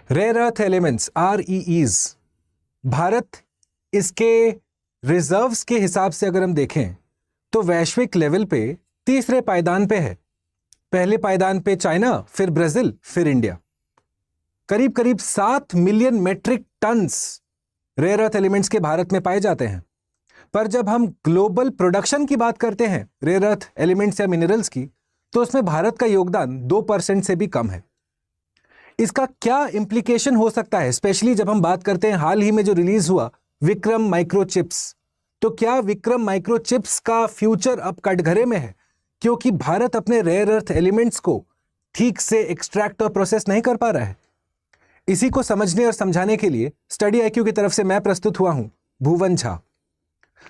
Rare earth elements REEs, Bharat इसके reserves के हिसाब से अगर हम देखें तो वैश्विक लेवल पे तीसरे पायदान पे है। पहले पायदान पे चाइना, फिर ब्राजील, फिर इंडिया। करीब करीब 7 million metric tons rare earth elements के भारत में पाए जाते हैं। पर जब हम ग्लोबल प्रोडक्शन की बात करते हैं रेयर अर्थ एलिमेंट्स या मिनरल्स की, तो उसमें भारत का योगदान 2% से भी कम है। इसका क्या इंप्लीकेशन हो सकता है, स्पेशली जब हम बात करते हैं हाल ही में जो रिलीज हुआ विक्रम माइक्रोचिप्स। तो क्या विक्रम माइक्रोचिप्स का फ्यूचर अब कटघरे में है, क्योंकि भारत अपने रेयर अर्थ एलिमेंट्स को ठीक से एक्सट्रैक्ट और प्रोसेस नहीं कर पा रहा है। इसी को समझने और समझाने के लिए स्टडी IQ की तरफ से मैं प्रस्तुत हुआ हूं, भुवन झा।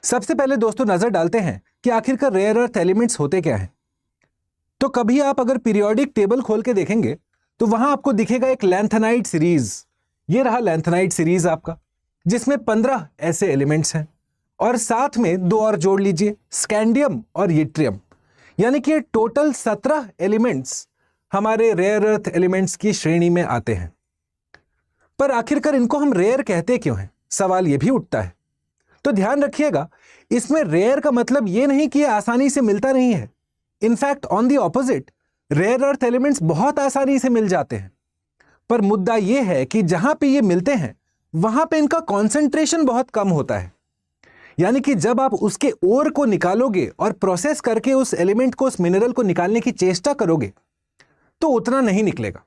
सबसे पहले दोस्तों नजर डालते हैं कि आखिरकार रेयर अर्थ एलिमेंट्स होते क्या हैं। तो कभी आप अगर पीरियोडिक टेबल खोल के देखेंगे तो वहां आपको दिखेगा एक लैंथेनाइड सीरीज। ये रहा लैंथेनाइड सीरीज आपका, जिसमें 15 ऐसे एलिमेंट्स हैं और साथ में 2 और जोड़ लीजिए, स्कैंडियम और यट्रियम, यानी कि टोटल 17 एलिमेंट्स हमारे रेयर अर्थ एलिमेंट्स की श्रेणी में आते हैं। पर आखिरकार इनको हम रेयर कहते क्यों हैं, सवाल यह भी उठता है। तो ध्यान रखिएगा, इसमें रेयर का मतलब यह नहीं कि यह आसानी से मिलता नहीं है। In fact on the opposite, rare earth elements बहुत आसानी से मिल जाते हैं। पर मुद्दा यह है कि जहां पे ये मिलते हैं वहां पे इनका कॉन्सेंट्रेशन बहुत कम होता है। यानी कि जब आप उसके ओर को निकालोगे और प्रोसेस करके उस एलिमेंट को, उस मिनरल को निकालने की चेष्टा करोगे तो उतना नहीं निकलेगा।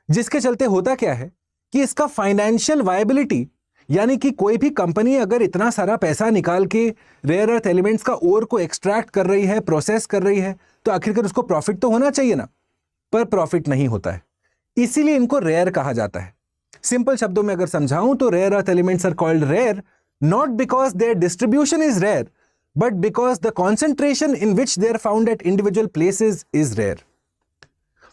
जिसके चलते होता क्या है कि इसका फाइनेंशियल वायबिलिटी, यानी कि कोई भी कंपनी अगर इतना सारा पैसा निकाल के रेयर अर्थ एलिमेंट्स का ओर को एक्सट्रैक्ट कर रही है, प्रोसेस कर रही है, तो आखिरकार उसको प्रॉफिट तो होना चाहिए ना, पर प्रॉफिट नहीं होता है। इसीलिए इनको रेयर कहा जाता है। सिंपल शब्दों में अगर समझाऊं तो rare earth elements are called rare not because their distribution is rare, but because the concentration in which they are found at individual places is rare.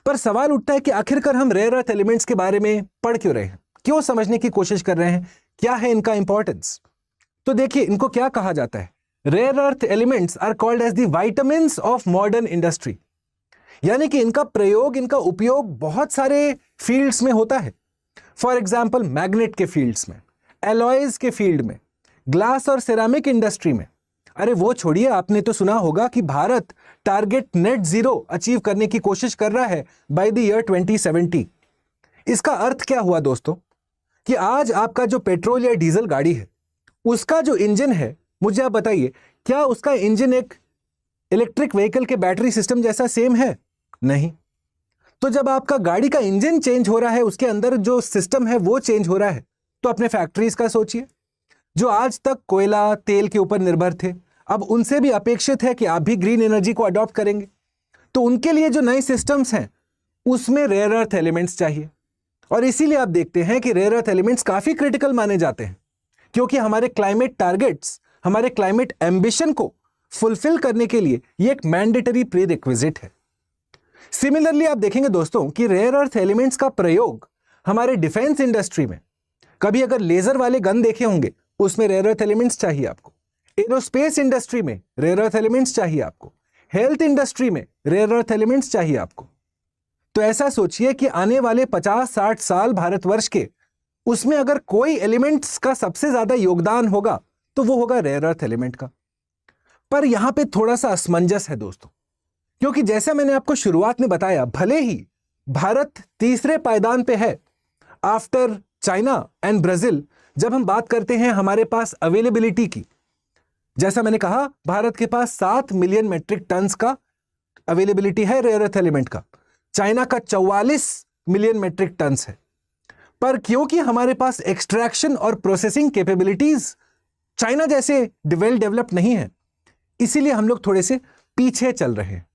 पर सवाल उठता है कि आखिरकार हम रेयर अर्थ एलिमेंट्स के बारे में पढ़ क्यों रहे हैं, क्यों समझने की कोशिश कर रहे हैं, क्या है इनका इंपॉर्टेंस। तो देखिए, इनको क्या कहा जाता है, rare earth elements are called as the vitamins of modern industry. यानी कि इनका प्रयोग, इनका उपयोग बहुत सारे फील्ड्स में होता है। फॉर एग्जाम्पल मैग्नेट के फील्ड्स में, एलॉयज के फील्ड में, ग्लास और सिरामिक इंडस्ट्री में। अरे वो छोड़िए, आपने तो सुना होगा कि Bharat target net zero achieve करने की कोशिश कर रहा है बाय द ईयर 2070। इसका अर्थ क्या हुआ दोस्तों, कि आज आपका जो पेट्रोल या डीजल गाड़ी है, उसका जो इंजन है, मुझे आप बताइए, क्या उसका इंजन एक इलेक्ट्रिक व्हीकल के बैटरी सिस्टम जैसा सेम है? नहीं। तो जब आपका गाड़ी का इंजन चेंज हो रहा है, उसके अंदर जो सिस्टम है वो चेंज हो रहा है, तो अपने फैक्ट्रीज का सोचिए, जो आज तक कोयला तेल के ऊपर निर्भर थे, अब उनसे भी अपेक्षित है कि आप भी ग्रीन एनर्जी को अडॉप्ट करेंगे। तो उनके लिए जो नए सिस्टम्स हैं उसमें रेयर अर्थ एलिमेंट्स चाहिए। और इसीलिए आप देखते हैं कि रेयर अर्थ एलिमेंट्स काफी क्रिटिकल माने जाते हैं, क्योंकि हमारे क्लाइमेट टारगेट्स, हमारे क्लाइमेट एम्बिशन को फुलफिल करने के लिए ये एक मैंडेटरी प्रीरिक्विजिट है। सिमिलरली आप देखेंगे दोस्तों कि रेयर अर्थ एलिमेंट्स का प्रयोग हमारे डिफेंस इंडस्ट्री में, कभी अगर लेजर वाले गन देखे होंगे, उसमें रेयर अर्थ एलिमेंट्स चाहिए आपको। एरोस्पेस इंडस्ट्री में रेयर अर्थ एलिमेंट्स चाहिए आपको। हेल्थ इंडस्ट्री में रेयर अर्थ एलिमेंट्स चाहिए आपको। तो ऐसा सोचिए कि आने वाले 50-60 साल भारतवर्ष के, उसमें अगर कोई एलिमेंट्स का सबसे ज्यादा योगदान होगा तो वो होगा रेयर अर्थ एलिमेंट का। पर यहां पे थोड़ा सा असमंजस है दोस्तों, क्योंकि जैसा मैंने आपको शुरुआत में बताया, भले ही भारत तीसरे पायदान पे है आफ्टर चाइना एंड ब्राजील, जब हम बात करते हैं हमारे पास अवेलेबिलिटी की। जैसा मैंने कहा, भारत के पास 7 मिलियन मेट्रिक टन्स का अवेलेबिलिटी है रेयर अर्थ एलिमेंट का, चाइना का 44 मिलियन मेट्रिक टन्स है। पर क्योंकि हमारे पास एक्सट्रैक्शन और प्रोसेसिंग कैपेबिलिटीज चाइना जैसे वेल डेवलप्ड नहीं है, इसीलिए हम लोग थोड़े से पीछे चल रहे हैं।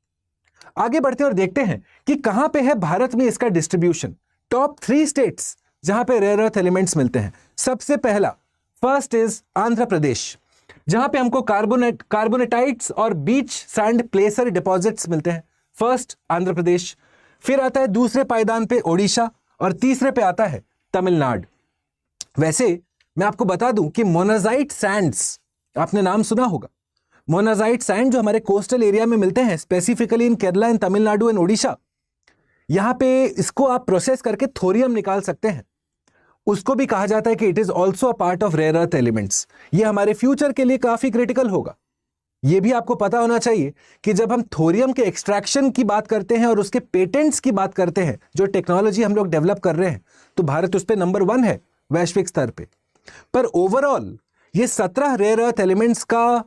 आगे बढ़ते हैं और देखते हैं कि कहां पे है भारत में इसका डिस्ट्रीब्यूशन। टॉप 3 स्टेट्स जहां पे रेयर अर्थ एलिमेंट्स मिलते हैं। सबसे पहला, फर्स्ट इज आंध्र प्रदेश, जहां पे हमको कार्बोनेटाइट्स और बीच सैंड प्लेसर डिपॉजिट्स मिलते हैं। फर्स्ट आंध्र प्रदेश। फिर आता है दूसरे पायदान पे ओडिशा, और तीसरे पे आता है तमिलनाडु। वैसे मैं आपको बता दूं कि मोनाजाइट सैंड्स, आपने नाम सुना होगा, मोनाजाइट सैंड जो हमारे कोस्टल एरिया में मिलते हैं, specifically in Kerala and Tamil Nadu and Odisha, यहां पे इसको आप प्रोसेस करके थोरियम निकाल सकते हैं। उसको भी कहा जाता है कि it is also a part of rare earth elements. ये हमारे फ्यूचर के लिए काफी क्रिटिकल होगा। यह भी आपको पता होना चाहिए कि जब हम थोरियम के एक्सट्रैक्शन की बात करते हैं और उसके पेटेंट्स की बात करते हैं, जो टेक्नोलॉजी हम लोग डेवलप कर रहे हैं, तो भारत उस पर नंबर 1 है वैश्विक स्तर पे। पर ओवरऑल ये 17 रेयर अर्थ एलिमेंट्स का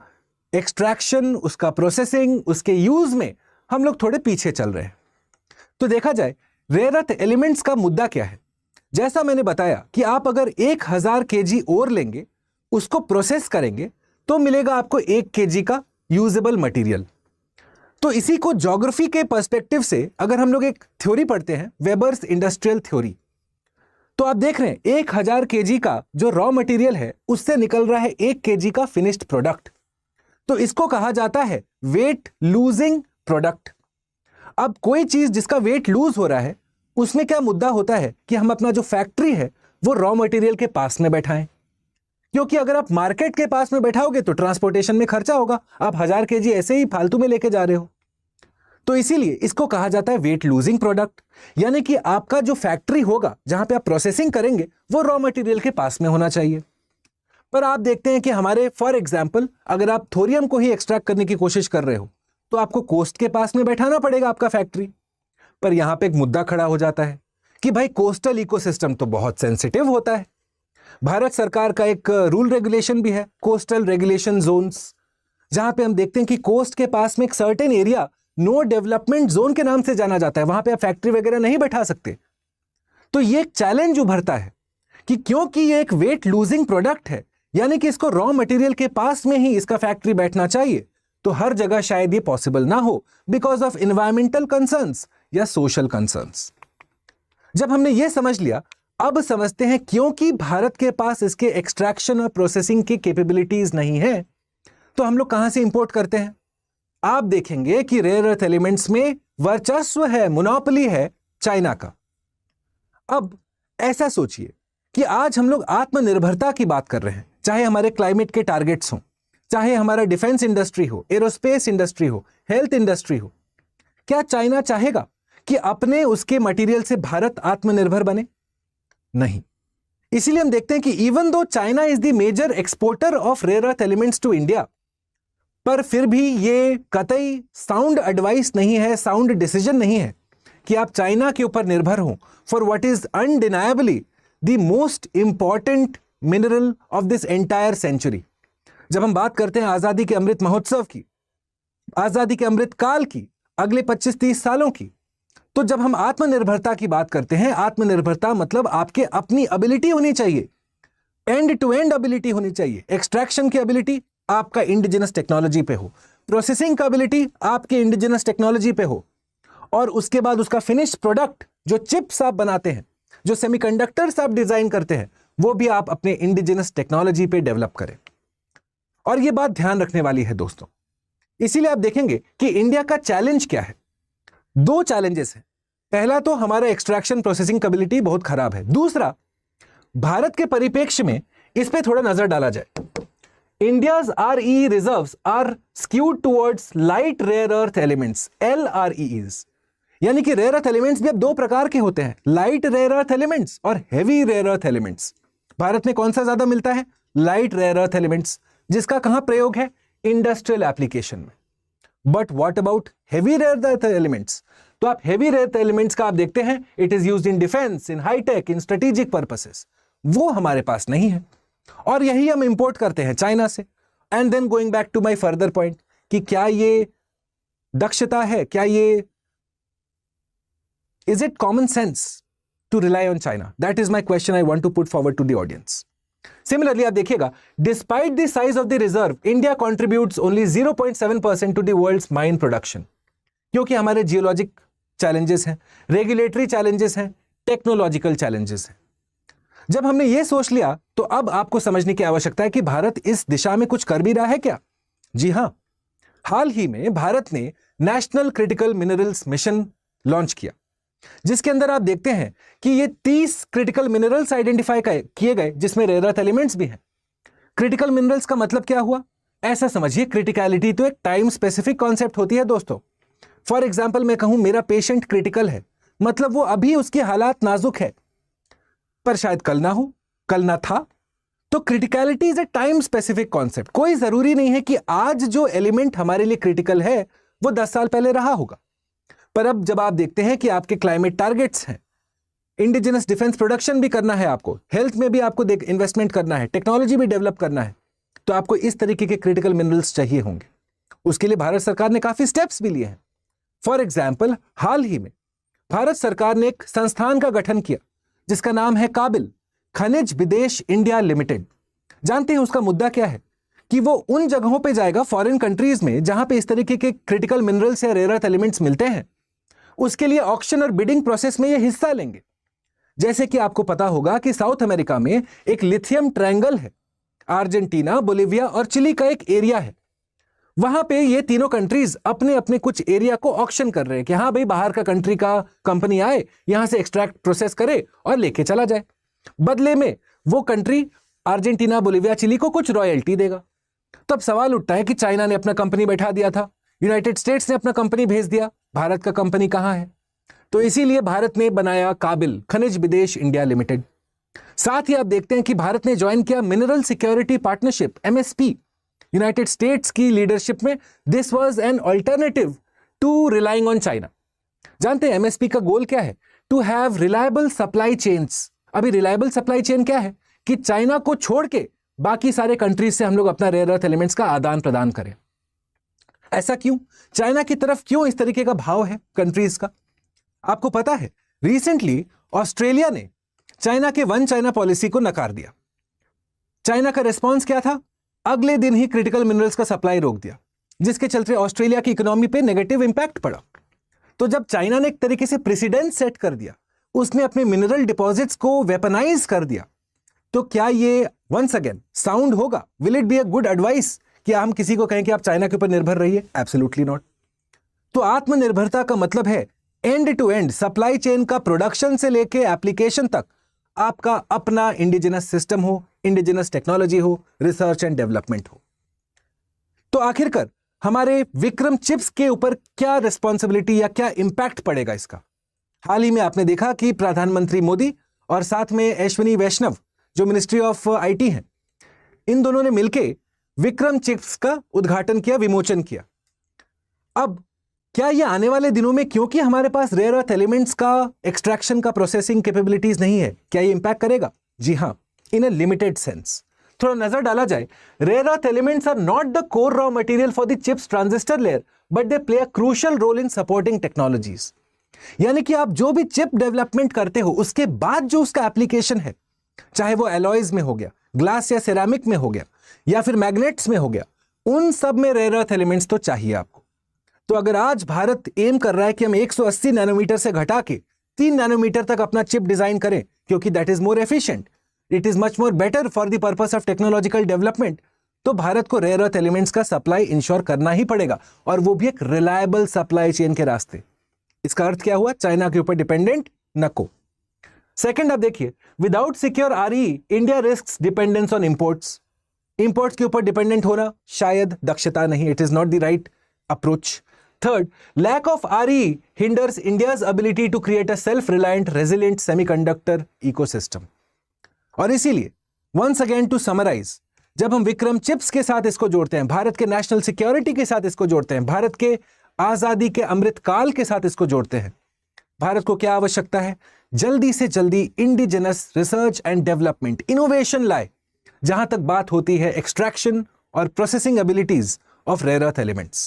एक्सट्रैक्शन, उसका प्रोसेसिंग, उसके यूज में हम लोग थोड़े पीछे चल रहे हैं। तो देखा जाए रेयर अर्थ एलिमेंट्स का मुद्दा क्या है। जैसा मैंने बताया कि आप अगर 1000 kg ओर लेंगे, उसको प्रोसेस करेंगे, तो मिलेगा आपको 1 kg का यूजेबल मटेरियल। तो इसी को ज्योग्राफी के पर्सपेक्टिव से अगर हम लोग एक थ्योरी पढ़ते हैं, वेबर्स इंडस्ट्रियल थ्योरी, तो आप देख रहे हैं 1000 kg का जो रॉ मटेरियल है उससे निकल रहा है 1 kg का फिनिश्ड प्रोडक्ट। तो इसको कहा जाता है वेट लूजिंग प्रोडक्ट। अब कोई चीज जिसका वेट लूज हो रहा है, उसमें क्या मुद्दा होता है कि हम अपना जो फैक्ट्री है वो रॉ मटेरियल के पास में बैठाएं, क्योंकि अगर आप मार्केट के पास में बैठाओगे तो ट्रांसपोर्टेशन में खर्चा होगा, आप 1000 kg ऐसे ही फालतू में लेके जा रहे हो। तो इसीलिए इसको कहा जाता है वेट लूजिंग प्रोडक्ट, यानी कि आपका जो फैक्ट्री होगा जहां पे आप प्रोसेसिंग करेंगे वो रॉ मटेरियल के पास में होना चाहिए। पर आप देखते हैं कि हमारे फॉर एग्जांपल अगर आप थोरियम को ही एक्सट्रैक्ट करने की कोशिश कर रहे हो तो आपको कोस्ट के पास में बैठाना पड़ेगा आपका फैक्ट्री। पर यहां पे एक मुद्दा खड़ा हो जाता है कि भाई कोस्टल इकोसिस्टम तो बहुत सेंसिटिव होता है। भारत सरकार का एक रूल रेगुलेशन भी है, कोस्टल रेगुलेशन जोन्स, जहां पे हम देखते हैं कि कोस्ट के पास में एक certain area no development zone के नाम से जाना जाता है, वहां पे आप फैक्ट्री वगैरह नहीं बैठा सकते। तो ये एक चैलेंज उभरता है कि क्योंकि ये एक वेट लूजिंग प्रोडक्ट है, यानी कि इसको रॉ मटेरियल के पास में ही इसका फैक्ट्री बैठना चाहिए, तो हर जगह शायद ये पॉसिबल ना हो बिकॉज ऑफ एनवायरमेंटल कंसर्न्स या सोशल कंसर्न्स। जब हमने ये समझ लिया, अब समझते हैं क्योंकि भारत के पास इसके एक्सट्रैक्शन और प्रोसेसिंग की कैपेबिलिटीज नहीं है, तो हम लोग कहां से इंपोर्ट करते हैं। आप देखेंगे कि रेयर अर्थ एलिमेंट्स में वर्चस्व है, मोनोपोली है चाइना का। अब ऐसा सोचिए कि आज हम लोग आत्मनिर्भरता की बात कर रहे हैं, चाहे हमारे क्लाइमेट के टारगेट्स हों, चाहे हमारा डिफेंस इंडस्ट्री हो, एरोस्पेस इंडस्ट्री हो, हेल्थ इंडस्ट्री हो। क्या चाइना चाहेगा कि अपने उसके मटेरियल से भारत आत्मनिर्भर बने? नहीं। इसीलिए हम देखते हैं कि even though China is the major exporter of rare earth elements to India, पर फिर भी ये कतई साउंड एडवाइस नहीं है, साउंड डिसीजन नहीं है कि आप चाइना के ऊपर निर्भर हो for what is undeniably the most important mineral of this entire century. जब हम बात करते हैं आजादी के अमृत महोत्सव की, आजादी के अमृत काल की, अगले 25-30 सालों की, तो जब हम आत्मनिर्भरता की बात करते हैं, आत्मनिर्भरता मतलब आपके अपनी एबिलिटी होनी चाहिए, एंड टू एंड एबिलिटी होनी चाहिए। एक्सट्रैक्शन की एबिलिटी आपका इंडिजिनस टेक्नोलॉजी पे हो, प्रोसेसिंग का एबिलिटी आपके इंडिजिनस टेक्नोलॉजी पे हो, और उसके बाद उसका फिनिश्ड प्रोडक्ट जो चिप्स आप बनाते हैं, जो सेमीकंडक्टर्स आप डिजाइन करते हैं, वो भी आप अपने इंडिजिनस टेक्नोलॉजी पे डेवलप करें। और ये बात ध्यान रखने वाली है दोस्तों। इसीलिए आप देखेंगे कि इंडिया का चैलेंज क्या है। 2 चैलेंजेस हैं। पहला तो हमारा एक्सट्रैक्शन प्रोसेसिंग कैपेबिलिटी बहुत खराब है। दूसरा, भारत के परिप्रेक्ष्य में इस पे थोड़ा नजर डाला जाए। India's REE reserves are skewed towards light rare earth elements, LREEs, यानी कि रेयर अर्थ एलिमेंट्स भी अब 2 प्रकार के होते हैं, लाइट रेयर अर्थ एलिमेंट्स और heavy rare earth elements. Bharat में कौन सा ज्यादा मिलता है? लाइट रेयर अर्थ एलिमेंट्स, जिसका कहां प्रयोग है? इंडस्ट्रियल एप्लीकेशन में। But what about heavy rare earth elements? तो आप हेवी रेयर अर्थ एलिमेंट्स का आप देखते हैं it is used in defence, in hi-tech, in strategic purposes. वो हमारे पास नहीं है और यही हम इंपोर्ट करते हैं चाइना से। And then going back to my further point कि क्या ये दक्षता है, क्या ये is it common sense to rely on China? That is my question I want to put forward to the audience. Similarly, आप देखिएगा, despite the size of the reserve, India contributes only 0.7% to the world's mine production. क्योंकि हमारे geologic challenges हैं, regulatory challenges हैं, technological challenges हैं। जब हमने ये सोच लिया तो अब आपको समझने की आवश्यकता है कि भारत इस दिशा में कुछ कर भी रहा है क्या? जी हां, हाल ही में भारत ने national critical minerals mission launch किया, जिसके अंदर आप देखते हैं कि ये 30 क्रिटिकल मिनरल्स आइडेंटिफाई किए गए, जिसमें रेयर अर्थ एलिमेंट्स भी हैं। क्रिटिकल मिनरल्स का मतलब क्या हुआ? ऐसा समझिए, क्रिटिकलिटी तो एक टाइम स्पेसिफिक कॉन्सेप्ट होती है दोस्तों। फॉर एग्जाम्पल मैं कहूं मेरा पेशेंट क्रिटिकल है, मतलब वो अभी उसके हालात नाजुक है, पर शायद कल ना हो, कल ना था। तो criticality is a time specific concept. कोई जरूरी नहीं है कि आज जो एलिमेंट हमारे लिए क्रिटिकल है वो 10 साल पहले रहा होगा। पर अब जब आप देखते हैं कि आपके क्लाइमेट टारगेट्स हैं, इंडिजिनस डिफेंस प्रोडक्शन भी करना है, आपको हेल्थ में भी आपको इन्वेस्टमेंट करना है, टेक्नोलॉजी भी डेवलप करना है, तो आपको इस तरीके के क्रिटिकल मिनरल्स चाहिए होंगे। उसके लिए भारत सरकार ने काफी स्टेप्स भी लिए हैं। फॉर एग्जाम्पल, हाल ही में भारत सरकार ने एक संस्थान का गठन किया जिसका नाम है काबिल, खनिज विदेश इंडिया लिमिटेड। जानते हैं उसका मुद्दा क्या है? कि वो उन जगहों पे जाएगा, फॉरेन कंट्रीज में, जहां पे इस तरीके के क्रिटिकल मिनरल्स या रेयर अर्थ एलिमेंट्स मिलते हैं, उसके लिए ऑक्शन और बिडिंग प्रोसेस में ये हिस्सा लेंगे। जैसे कि आपको पता होगा कि साउथ अमेरिका में एक लिथियम ट्रायंगल है, अर्जेंटीना, बोलिविया और चिली का एक एरिया है। वहां पे ये तीनों कंट्रीज अपने अपने कुछ एरिया को ऑक्शन कर रहे हैं कि हाँ भाई, बाहर का कंट्री का कंपनी आए, यहां से एक्सट्रैक्ट प्रोसेस करे और लेके चला जाए। बदले में वो कंट्री अर्जेंटीना, बोलिविया, चिली को कुछ रॉयल्टी देगा। तब सवाल उठता है कि चाइना ने अपना कंपनी बैठा दिया था, यूनाइटेड स्टेट्स ने अपना कंपनी भेज दिया, भारत का कंपनी कहां है? तो इसीलिए भारत ने बनाया काबिल, खनिज विदेश इंडिया लिमिटेड। साथ ही आप देखते हैं कि भारत ने ज्वाइन किया mineral security partnership, MSP, United States की लीडरशिप में। This was an alternative to relying on China. जानते हैं MSP का गोल क्या है? To have reliable supply chains. अभी रिलायबल सप्लाई चेन क्या है? कि चाइना को छोड़ के बाकी सारे कंट्रीज से हम लोग अपना रेयर अर्थ एलिमेंट्स का आदान प्रदान करें। ऐसा क्यों? चाइना की तरफ क्यों इस तरीके का भाव है कंट्रीज का? आपको पता है, रिसेंटली ऑस्ट्रेलिया ने चाइना के वन चाइना पॉलिसी को नकार दिया। चाइना का रिस्पॉन्स क्या था? अगले दिन ही क्रिटिकल मिनरल्स का सप्लाई रोक दिया, जिसके चलते ऑस्ट्रेलिया की इकोनॉमी पे नेगेटिव इंपैक्ट पड़ा। तो जब चाइना ने एक तरीके से प्रेसिडेंट सेट कर दिया, उसने अपने मिनरल डिपॉजिट्स को वेपनाइज कर दिया, तो क्या ये वंस अगेन साउंड होगा? Will it be a good advice कि हम किसी को कहें कि आप चाइना के ऊपर निर्भर रहिए? Absolutely not. तो आत्मनिर्भरता का मतलब है end to end supply chain का, प्रोडक्शन से लेके एप्लीकेशन तक आपका अपना इंडिजिनस सिस्टम हो, इंडिजिनस टेक्नोलॉजी हो, रिसर्च एंड डेवलपमेंट हो। तो आखिरकार हमारे विक्रम चिप्स के ऊपर क्या रिस्पॉन्सिबिलिटी या क्या इंपैक्ट पड़ेगा इसका? हाल ही में आपने देखा कि प्रधानमंत्री मोदी और साथ में अश्विनी वैष्णव जो मिनिस्ट्री ऑफ IT हैं, इन दोनों ने मिलके विक्रम चिप्स का उद्घाटन किया, विमोचन किया। अब क्या ये आने वाले दिनों में, क्योंकि हमारे पास रेयर अर्थ एलिमेंट्स का एक्सट्रैक्शन का प्रोसेसिंग कैपेबिलिटीज नहीं है, क्या ये इंपैक्ट करेगा? जी हां, इन अ लिमिटेड सेंस। थोड़ा नजर डाला जाए, rare earth elements are not the core raw material for the chips transistor layer, but they play a crucial role in supporting technologies. यानी कि आप जो भी चिप डेवलपमेंट करते हो, उसके बाद जो उसका एप्लीकेशन है, चाहे वो एलॉयज में हो गया, ग्लास या सिरेमिक में हो गया, या फिर मैग्नेट्स में हो गया, उन सब में रेयर अर्थ एलिमेंट्स तो चाहिए आपको। तो अगर आज भारत एम कर रहा है कि हम 180 नैनोमीटर से घटा के 3 नैनोमीटर तक अपना चिप डिजाइन करें, क्योंकि that is more efficient, it is much more better for the purpose of technological development, तो भारत को रेयर अर्थ एलिमेंट्स का सप्लाई इंश्योर करना ही पड़ेगा, और वो भी एक रिलायबल सप्लाई चेन के रास्ते। इसका अर्थ क्या हुआ? चाइना के ऊपर डिपेंडेंट नको। सेकंड, आप देखिए, without secure RE India risks dependence on imports. Imports के ऊपर डिपेंडेंट होना शायद दक्षता नहीं, it is not the right approach. Third, lack of RE hinders India's ability to create a self-reliant, resilient semiconductor ecosystem. और इसीलिए, once again to summarize, जब हम विक्रम चिप्स के साथ इसको जोड़ते हैं, भारत के नेशनल सिक्योरिटी के साथ इसको जोड़ते हैं, भारत के आजादी के अमृत काल के साथ इसको जोड़ते हैं, भारत को क्या आवश्यकता है? जल्दी से जल्दी indigenous research and development, innovation लाए, जहां तक बात होती है एक्सट्रैक्शन और processing abilities of rare earth elements.